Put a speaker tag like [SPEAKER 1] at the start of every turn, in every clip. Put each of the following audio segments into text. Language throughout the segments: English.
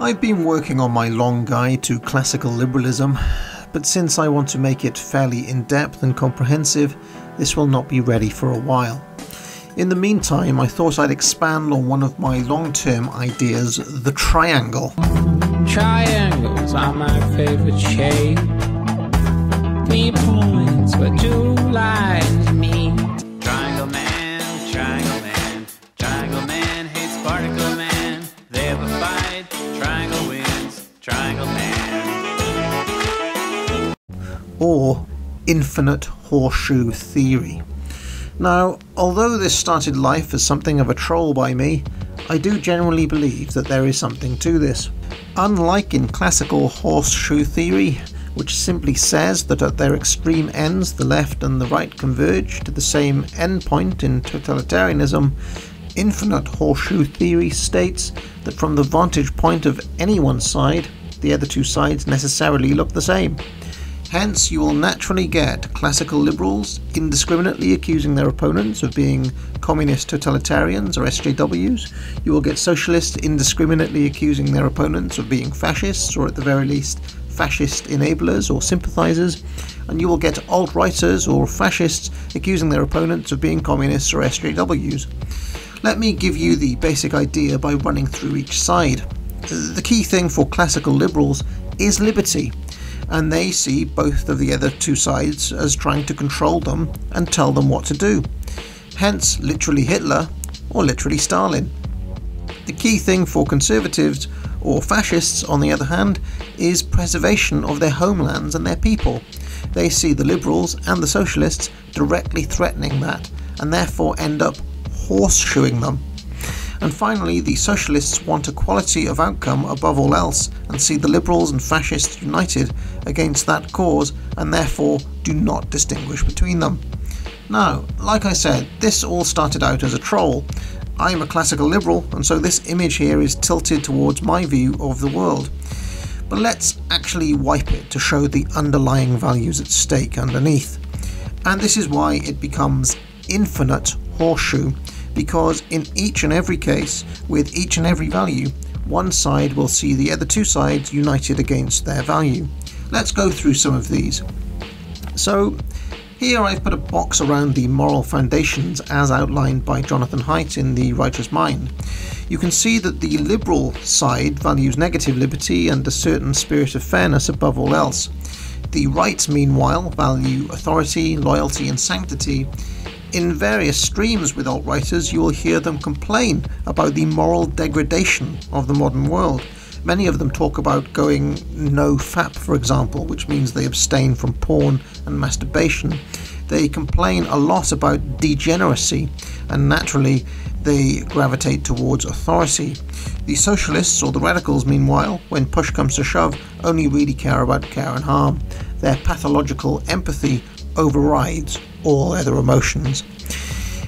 [SPEAKER 1] I've been working on my long guide to classical liberalism, but since I want to make it fairly in-depth and comprehensive, this will not be ready for a while. In the meantime, I thought I'd expand on one of my long-term ideas, the triangle.
[SPEAKER 2] Triangles are my favorite shape. 3 points where 2 lines meet. Triangle man, triangle man, triangle man hates particle man. They have a fight, triangle wins, triangle man.
[SPEAKER 1] Or infinite horseshoe theory. Now, although this started life as something of a troll by me, I do generally believe that there is something to this. Unlike in classical horseshoe theory, which simply says that at their extreme ends the left and the right converge to the same endpoint in totalitarianism, infinite horseshoe theory states that from the vantage point of any one side, the other 2 sides necessarily look the same. Hence, you will naturally get classical liberals indiscriminately accusing their opponents of being communist totalitarians or SJWs. You will get socialists indiscriminately accusing their opponents of being fascists, or at the very least, fascist enablers or sympathisers. And you will get alt-righters or fascists accusing their opponents of being communists or SJWs. Let me give you the basic idea by running through each side. The key thing for classical liberals is liberty, and they see both of the other 2 sides as trying to control them and tell them what to do. Hence, literally Hitler or literally Stalin. The key thing for conservatives or fascists, on the other hand, is preservation of their homelands and their people. They see the liberals and the socialists directly threatening that, and therefore end up horseshoeing them. And finally, the socialists want equality of outcome above all else, and see the liberals and fascists united against that cause, and therefore do not distinguish between them. Now, like I said, this all started out as a troll. I'm a classical liberal, and so this image here is tilted towards my view of the world. But let's actually wipe it to show the underlying values at stake underneath. And this is why it becomes infinite horseshoe, because in each and every case, with each and every value, one side will see the other 2 sides united against their value. Let's go through some of these. So here I've put a box around the moral foundations as outlined by Jonathan Haidt in The Righteous Mind. You can see that the liberal side values negative liberty and a certain spirit of fairness above all else. The right, meanwhile, value authority, loyalty and sanctity. In various streams with alt-righters, you will hear them complain about the moral degradation of the modern world. Many of them talk about going no-fap, for example, which means they abstain from porn and masturbation. They complain a lot about degeneracy, and naturally they gravitate towards authority. The socialists or the radicals, meanwhile, when push comes to shove, only really care about care and harm. Their pathological empathy overrides all other emotions.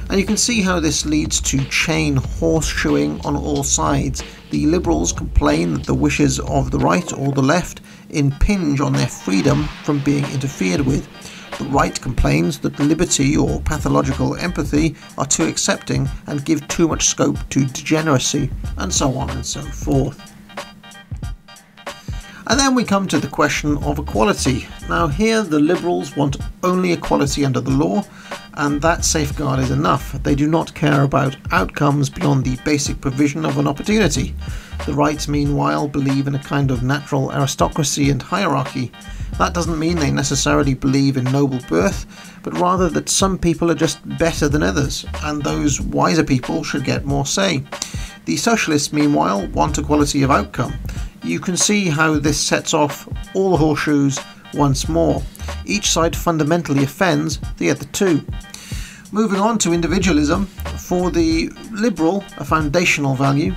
[SPEAKER 1] And you can see how this leads to chain horseshoeing on all sides. The liberals complain that the wishes of the right or the left impinge on their freedom from being interfered with. The right complains that liberty or pathological empathy are too accepting and give too much scope to degeneracy, and so on and so forth. And then we come to the question of equality. Now here the liberals want only equality under the law, and that safeguard is enough. They do not care about outcomes beyond the basic provision of an opportunity. The right, meanwhile, believe in a kind of natural aristocracy and hierarchy. That doesn't mean they necessarily believe in noble birth, but rather that some people are just better than others, and those wiser people should get more say. The socialists, meanwhile, want equality of outcome. You can see how this sets off all the horseshoes once more. Each side fundamentally offends the other 2. Moving on to individualism, for the liberal, a foundational value,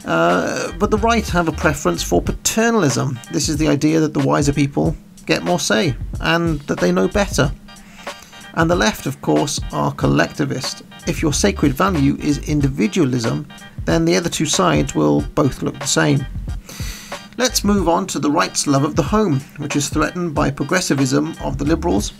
[SPEAKER 1] but the right have a preference for paternalism. This is the idea that the wiser people get more say, and that they know better. And the left, of course, are collectivist. If your sacred value is individualism, then the other 2 sides will both look the same. Let's move on to the right's love of the home, which is threatened by progressivism of the liberals.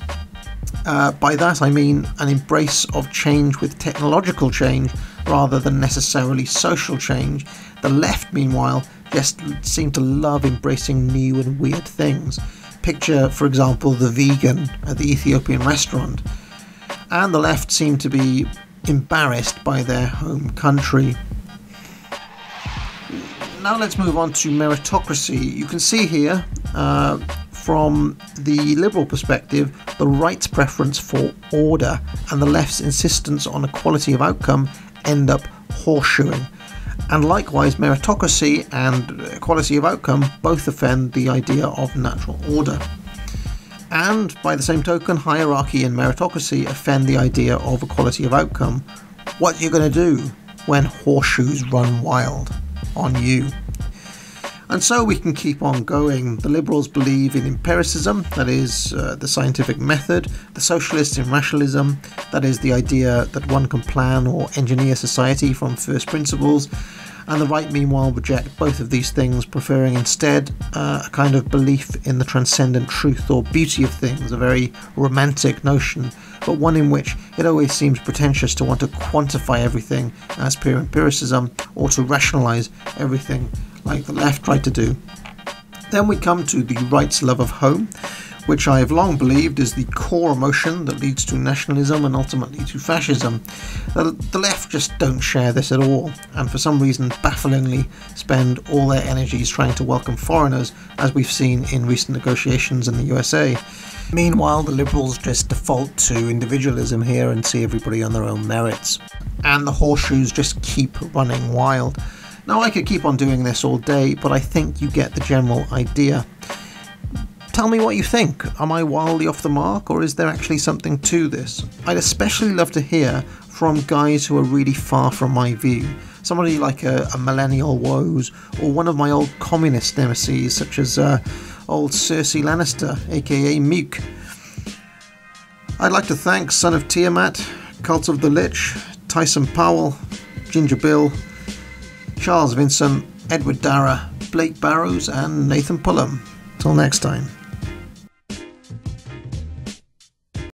[SPEAKER 1] By that I mean an embrace of change with technological change rather than necessarily social change. The left, meanwhile, just seem to love embracing new and weird things. Picture, for example, the vegan at the Ethiopian restaurant. And the left seem to be embarrassed by their home country. Now let's move on to meritocracy. You can see here, from the liberal perspective, the right's preference for order and the left's insistence on equality of outcome end up horseshoeing. And likewise, meritocracy and equality of outcome both offend the idea of natural order. And by the same token, hierarchy and meritocracy offend the idea of equality of outcome. What are you going to do when horseshoes run wild on you? And so we can keep on going. The liberals believe in empiricism, that is the scientific method. The socialists in rationalism, that is the idea that one can plan or engineer society from first principles. And the right, meanwhile, reject both of these things, preferring instead a kind of belief in the transcendent truth or beauty of things, a very romantic notion, but one in which it always seems pretentious to want to quantify everything as per empiricism or to rationalise everything like the left tried to do. Then we come to the right's love of home, which I have long believed is the core emotion that leads to nationalism and ultimately to fascism. The left just don't share this at all, and for some reason bafflingly spend all their energies trying to welcome foreigners, as we've seen in recent negotiations in the USA. Meanwhile, the liberals just default to individualism here and see everybody on their own merits. And the horseshoes just keep running wild. Now, I could keep on doing this all day, but I think you get the general idea. Tell me what you think. Am I wildly off the mark, or is there actually something to this? I'd especially love to hear from guys who are really far from my view. Somebody like a millennial woes, or one of my old communist nemesis, such as old Cersei Lannister, aka Meek. I'd like to thank Son of Tiamat, Cult of the Lich, Tyson Powell, Ginger Bill, Charles Vincent, Edward Dara, Blake Barrows and Nathan Pullum. Till next time.